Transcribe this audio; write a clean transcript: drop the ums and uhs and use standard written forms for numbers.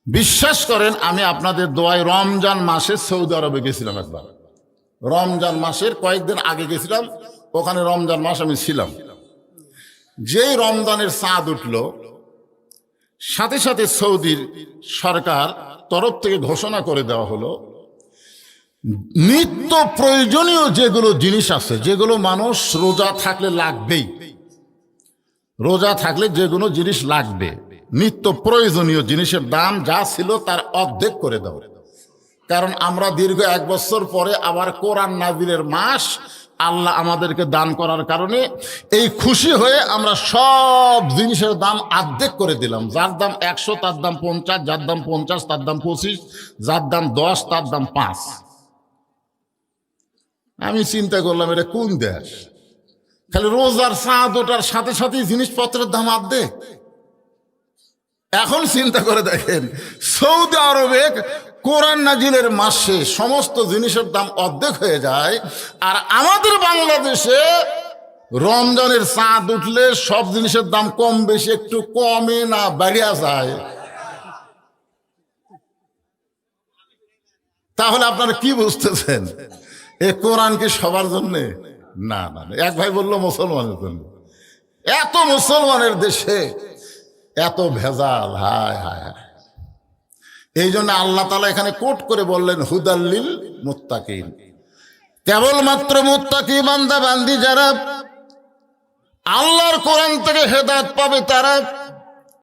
বিশ্বাস করেন, আমি আপনাদের দোয়ায় রমজান মাসে সৌদি আরবে গেছিলাম একবার। রমজান মাসের কয়েকদিন আগে গেছিলাম, ওখানে রমজান মাস আমি ছিলাম। যেই রমজানের চাঁদ উঠল, সাথে সাথে সৌদির সরকার তরফ থেকে ঘোষণা করে দেওয়া হলো, নিত্য প্রয়োজনীয় যেগুলো জিনিস আছে, যেগুলো মানুষ রোজা থাকলে লাগবেই, রোজা থাকলে যেগুলো জিনিস লাগবে, নিত্য প্রয়োজনীয় জিনিসের দাম যা ছিল তার অর্ধেক করে দাও। কারণ আমরা দীর্ঘ 1 বছর পরে আবার কোরআন নাজিলের মাস আল্লাহ আমাদেরকে দান করার কারণে এই খুশি হয়ে আমরা সব জিনিসের দাম অর্ধেক করে দিলাম। যার দাম 100 তার দাম 50, যার দাম 50 তার দাম 25, যার দাম 10 তার দাম 5। আমি চিন্তা করলাম, এটা কোন দেশ? খালি রোজার চাঁদ ওঠার সাথে সাথেই জিনিসপত্রের দাম অর্ধেক। এখন চিন্তা করে দেখেন, সৌদি আরবে কোরআন নাজিলের মাসে সমস্ত জিনিসের দাম অর্ধেক হয়ে যায়, আর আমাদের বাংলাদেশে রমজানের চাঁদ উঠলে সব জিনিসের দাম কম বেশি একটু কমে না বাড়িয়া যায়। তাহলে আপনারা কি বুঝতেছেন? এ কোরআন কি সবার জন্য? না না, এক ভাই বললো মুসলমানের জন্য। এত মুসলমানের দেশে এত ভেজাল, হায় হায় হায়। এই জন্য আল্লাহ তাআলা এখানে কোট করে বললেন, হুদাল্লিল মুত্তাকিন। কেবলমাত্র মুত্তাকি বান্দা বান্দি যারা আল্লাহর কোরআন থেকে হেদায়েত পাবে তারা